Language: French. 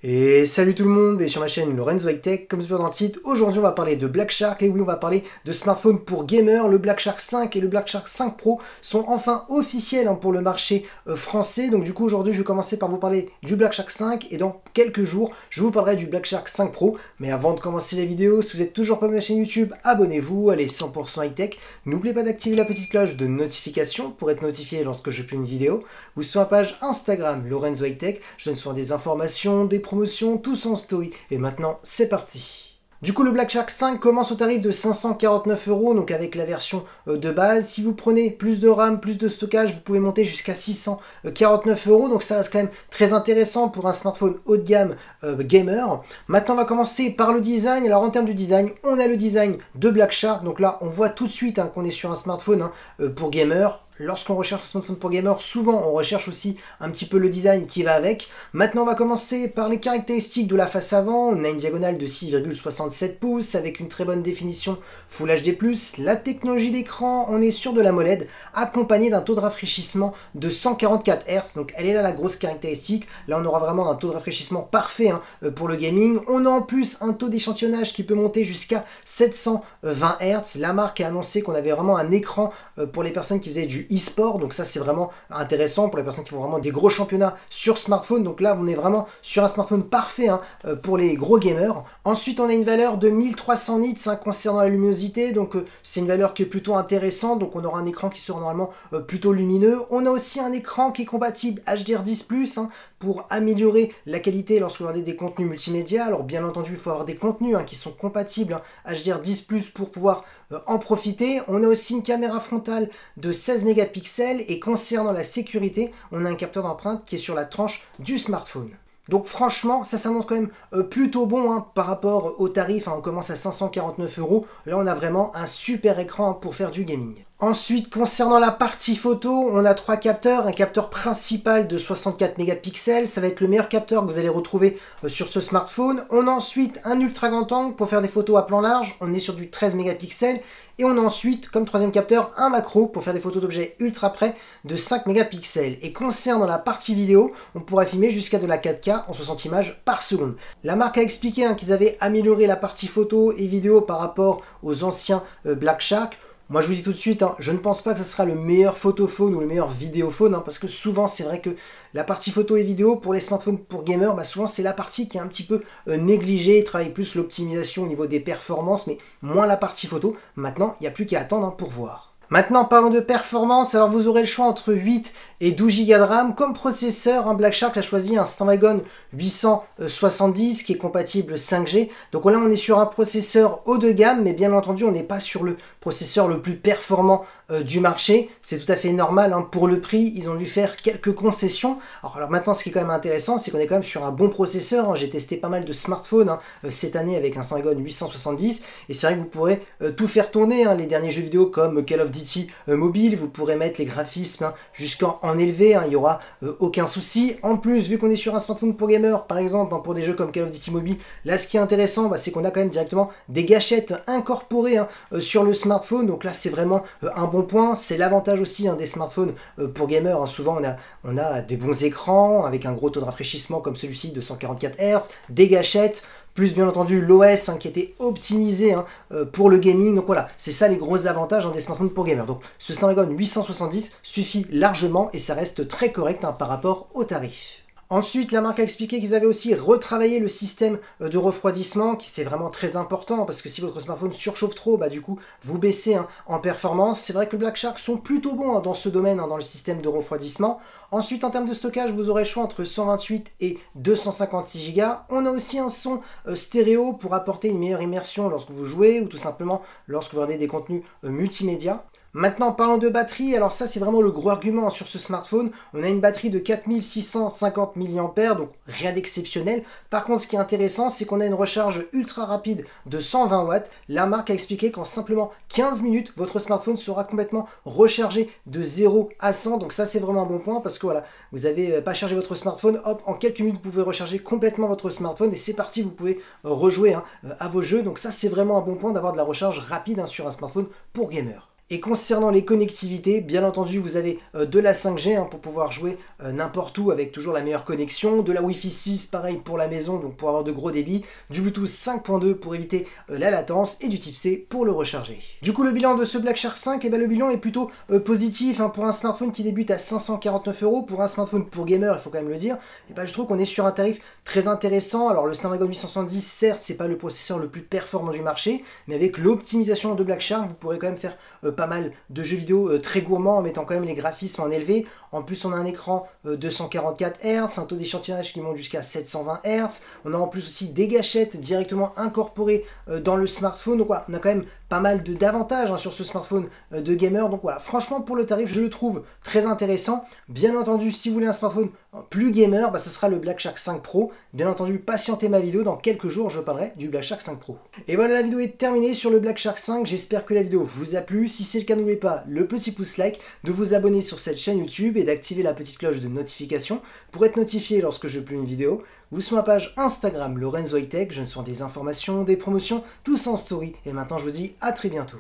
Et salut tout le monde, et sur ma chaîne Lorenzo High Tech, comme c'est dans le titre, aujourd'hui on va parler de Black Shark, et oui on va parler de smartphones pour gamers. Le Black Shark 5 et le Black Shark 5 Pro sont enfin officiels pour le marché français, donc du coup aujourd'hui je vais commencer par vous parler du Black Shark 5, et dans quelques jours je vous parlerai du Black Shark 5 Pro. Mais avant de commencer la vidéo, si vous êtes toujours pas à ma chaîne YouTube, abonnez-vous, allez 100% High Tech, n'oubliez pas d'activer la petite cloche de notification pour être notifié lorsque je publie une vidéo, ou sur ma page Instagram Lorenzo High Tech, je donne souvent des informations, des promotion, tous en story. Et maintenant, c'est parti. Du coup, le Black Shark 5 commence au tarif de 549 €, donc avec la version de base. Si vous prenez plus de RAM, plus de stockage, vous pouvez monter jusqu'à 649 €, donc ça reste quand même très intéressant pour un smartphone haut de gamme gamer. Maintenant, on va commencer par le design. Alors, en termes de design, on a le design de Black Shark, donc là, on voit tout de suite qu'on est sur un smartphone pour gamer. Lorsqu'on recherche un smartphone pour gamer, souvent on recherche aussi un petit peu le design qui va avec. Maintenant on va commencer par les caractéristiques de la face avant. On a une diagonale de 6,67 pouces avec une très bonne définition Full HD+. La technologie d'écran, on est sur de l'AMOLED accompagnée d'un taux de rafraîchissement de 144 Hz. Donc elle est là la grosse caractéristique. Là on aura vraiment un taux de rafraîchissement parfait pour le gaming. On a en plus un taux d'échantillonnage qui peut monter jusqu'à 720 Hz. La marque a annoncé qu'on avait vraiment un écran pour les personnes qui faisaient du e-sport, donc ça c'est vraiment intéressant pour les personnes qui font vraiment des gros championnats sur smartphone. Donc là on est vraiment sur un smartphone parfait pour les gros gamers. Ensuite on a une valeur de 1300 nits concernant la luminosité, donc c'est une valeur qui est plutôt intéressante. Donc on aura un écran qui sera normalement plutôt lumineux. On a aussi un écran qui est compatible HDR10+, pour améliorer la qualité lorsque vous regardez des contenus multimédia. Alors bien entendu il faut avoir des contenus qui sont compatibles HDR10+ pour pouvoir en profiter. On a aussi une caméra frontale de 16 mégapixels, et concernant la sécurité, on a un capteur d'empreinte qui est sur la tranche du smartphone. Donc franchement, ça s'annonce quand même plutôt bon par rapport au tarif. On commence à 549 €. Là, on a vraiment un super écran pour faire du gaming. Ensuite, concernant la partie photo, on a trois capteurs. Un capteur principal de 64 mégapixels, ça va être le meilleur capteur que vous allez retrouver sur ce smartphone. On a ensuite un ultra grand angle pour faire des photos à plan large. On est sur du 13 mégapixels. Et on a ensuite, comme troisième capteur, un macro pour faire des photos d'objets ultra près de 5 mégapixels. Et concernant la partie vidéo, on pourra filmer jusqu'à de la 4K en 60 images par seconde. La marque a expliqué qu'ils avaient amélioré la partie photo et vidéo par rapport aux anciens Black Shark. Moi je vous dis tout de suite, je ne pense pas que ce sera le meilleur photophone ou le meilleur vidéophone, parce que souvent c'est vrai que la partie photo et vidéo pour les smartphones pour gamers, souvent c'est la partie qui est un petit peu négligée. Il travaille plus l'optimisation au niveau des performances, mais moins la partie photo. Maintenant, il n'y a plus qu'à attendre pour voir. Maintenant, parlons de performance. Alors vous aurez le choix entre 8 et 12 Go de RAM. Comme processeur, Black Shark a choisi un Snapdragon 870 qui est compatible 5G. Donc là, on est sur un processeur haut de gamme, mais bien entendu, on n'est pas sur le processeur le plus performant du marché. C'est tout à fait normal. Pour le prix, ils ont dû faire quelques concessions. Alors maintenant, ce qui est quand même intéressant, c'est qu'on est quand même sur un bon processeur. J'ai testé pas mal de smartphones cette année avec un Snapdragon 870. Et c'est vrai que vous pourrez tout faire tourner. Les derniers jeux vidéo comme Call of Duty mobile, vous pourrez mettre les graphismes jusqu'en élevé, il n'y aura aucun souci. En plus, vu qu'on est sur un smartphone pour gamer, par exemple, pour des jeux comme Call of Duty mobile, là ce qui est intéressant, c'est qu'on a quand même directement des gâchettes incorporées sur le smartphone. Donc là c'est vraiment un bon point. C'est l'avantage aussi des smartphones pour gamer. Souvent on a des bons écrans avec un gros taux de rafraîchissement comme celui-ci de 144 Hz, des gâchettes, plus bien entendu l'OS qui était optimisé pour le gaming. Donc voilà, c'est ça les gros avantages des smartphones pour gamers. Donc ce Snapdragon 870 suffit largement et ça reste très correct par rapport au tarif. Ensuite, la marque a expliqué qu'ils avaient aussi retravaillé le système de refroidissement, qui c'est vraiment très important, parce que si votre smartphone surchauffe trop, du coup, vous baissez en performance. C'est vrai que Black Shark sont plutôt bons dans ce domaine, dans le système de refroidissement. Ensuite, en termes de stockage, vous aurez le choix entre 128 et 256 Go. On a aussi un son stéréo pour apporter une meilleure immersion lorsque vous jouez, ou tout simplement lorsque vous regardez des contenus multimédia. Maintenant, parlons de batterie. Alors ça, c'est vraiment le gros argument sur ce smartphone. On a une batterie de 4650 mAh, donc rien d'exceptionnel. Par contre, ce qui est intéressant, c'est qu'on a une recharge ultra rapide de 120 watts. La marque a expliqué qu'en simplement 15 minutes, votre smartphone sera complètement rechargé de 0 à 100. Donc ça, c'est vraiment un bon point, parce que voilà, vous n'avez pas chargé votre smartphone, hop, en quelques minutes, vous pouvez recharger complètement votre smartphone et c'est parti, vous pouvez rejouer à vos jeux. Donc ça, c'est vraiment un bon point d'avoir de la recharge rapide sur un smartphone pour gamer. Et concernant les connectivités, bien entendu, vous avez de la 5G pour pouvoir jouer n'importe où avec toujours la meilleure connexion, de la Wi-Fi 6, pareil pour la maison, donc pour avoir de gros débits, du Bluetooth 5.2 pour éviter la latence et du type C pour le recharger. Du coup, le bilan de ce Black Shark 5, le bilan est plutôt positif pour un smartphone qui débute à 549 €, pour un smartphone pour gamer, il faut quand même le dire. Je trouve qu'on est sur un tarif très intéressant. Alors le Snapdragon 870, certes, c'est pas le processeur le plus performant du marché, mais avec l'optimisation de Black Shark, vous pourrez quand même faire pas mal de jeux vidéo très gourmands en mettant quand même les graphismes en élevé. En plus, on a un écran de 144 Hz, un taux d'échantillonnage qui monte jusqu'à 720 Hz. On a en plus aussi des gâchettes directement incorporées dans le smartphone. Donc voilà, on a quand même pas mal d'avantages sur ce smartphone de gamer. Donc voilà, franchement, pour le tarif, je le trouve très intéressant. Bien entendu, si vous voulez un smartphone plus gamer, ce sera le Black Shark 5 Pro. Bien entendu, patientez ma vidéo, dans quelques jours, je parlerai du Black Shark 5 Pro. Et voilà, la vidéo est terminée sur le Black Shark 5. J'espère que la vidéo vous a plu. Si c'est le cas, n'oubliez pas le petit pouce like, de vous abonner sur cette chaîne YouTube et d'activer la petite cloche de notification pour être notifié lorsque je publie une vidéo. Ou sur ma page Instagram Lorenzo High Tech, je ne sois des informations, des promotions, tout ça en story. Et maintenant, je vous dis à très bientôt.